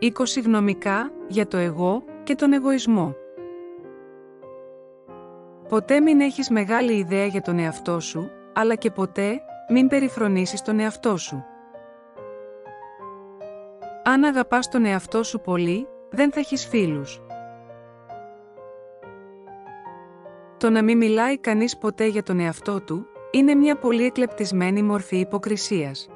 20 γνωμικά για το εγώ και τον εγωισμό. Ποτέ μην έχεις μεγάλη ιδέα για τον εαυτό σου, αλλά και ποτέ μην περιφρονήσεις τον εαυτό σου. Αν αγαπάς τον εαυτό σου πολύ, δεν θα έχεις φίλους. Το να μην μιλάει κανείς ποτέ για τον εαυτό του, είναι μια πολύ εκλεπτισμένη μορφή υποκρισίας.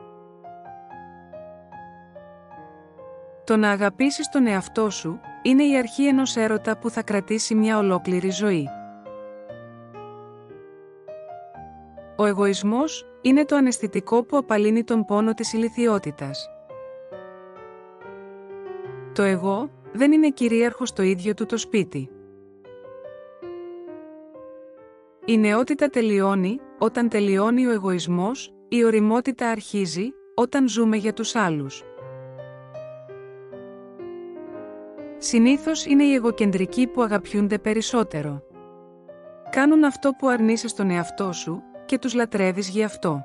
Το να αγαπήσεις τον εαυτό σου, είναι η αρχή ενός έρωτα που θα κρατήσει μια ολόκληρη ζωή. Ο εγωισμός είναι το αναισθητικό που απαλύνει τον πόνο της ηλιθιότητας. Το εγώ δεν είναι κυρίαρχο στο ίδιο του το σπίτι. Η νεότητα τελειώνει όταν τελειώνει ο εγωισμός, η ωριμότητα αρχίζει όταν ζούμε για τους άλλους. Συνήθως είναι οι εγωκεντρικοί που αγαπιούνται περισσότερο. Κάνουν αυτό που αρνείσαι στον εαυτό σου και τους λατρεύεις γι' αυτό.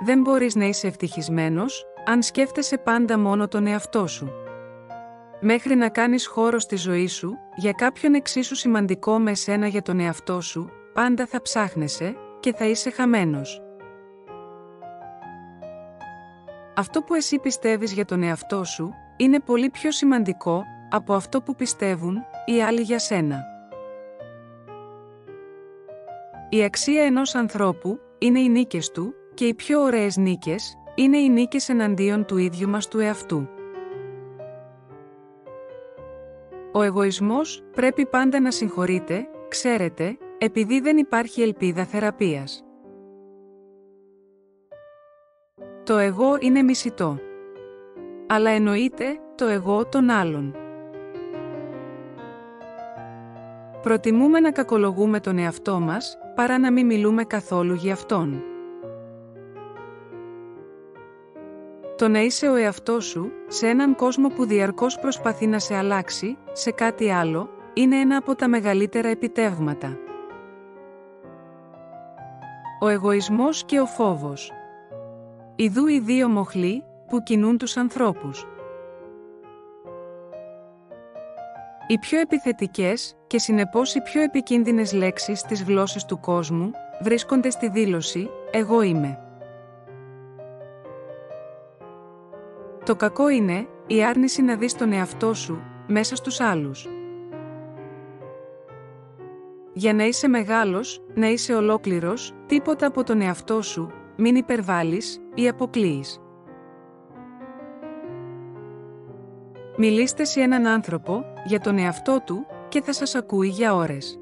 Δεν μπορείς να είσαι ευτυχισμένος αν σκέφτεσαι πάντα μόνο τον εαυτό σου. Μέχρι να κάνεις χώρο στη ζωή σου για κάποιον εξίσου σημαντικό με σένα για τον εαυτό σου, πάντα θα ψάχνεσαι και θα είσαι χαμένος. Αυτό που εσύ πιστεύεις για τον εαυτό σου είναι πολύ πιο σημαντικό από αυτό που πιστεύουν οι άλλοι για σένα. Η αξία ενός ανθρώπου είναι οι νίκες του και οι πιο ωραίες νίκες είναι οι νίκες εναντίον του ίδιου μας του εαυτού. Ο εγωισμός πρέπει πάντα να συγχωρείται, ξέρετε, επειδή δεν υπάρχει ελπίδα θεραπείας. Το εγώ είναι μισητό. Αλλά εννοείται το εγώ των άλλων. Προτιμούμε να κακολογούμε τον εαυτό μας, παρά να μην μιλούμε καθόλου για αυτόν. Το να είσαι ο εαυτός σου, σε έναν κόσμο που διαρκώς προσπαθεί να σε αλλάξει, σε κάτι άλλο, είναι ένα από τα μεγαλύτερα επιτεύγματα. Ο εγωισμός και ο φόβος. Ιδού οι δύο μοχλοί, που κινούν τους ανθρώπους. Οι πιο επιθετικές, και συνεπώς οι πιο επικίνδυνες λέξεις στις γλώσσες του κόσμου, βρίσκονται στη δήλωση «εγώ είμαι». Το κακό είναι η άρνηση να δεις τον εαυτό σου μέσα στους άλλους. Για να είσαι μεγάλος, να είσαι ολόκληρος, τίποτα από τον εαυτό σου, μην υπερβάλλεις ή αποκλείεις. Μιλήστε σε έναν άνθρωπο για τον εαυτό του και θα σας ακούει για ώρες.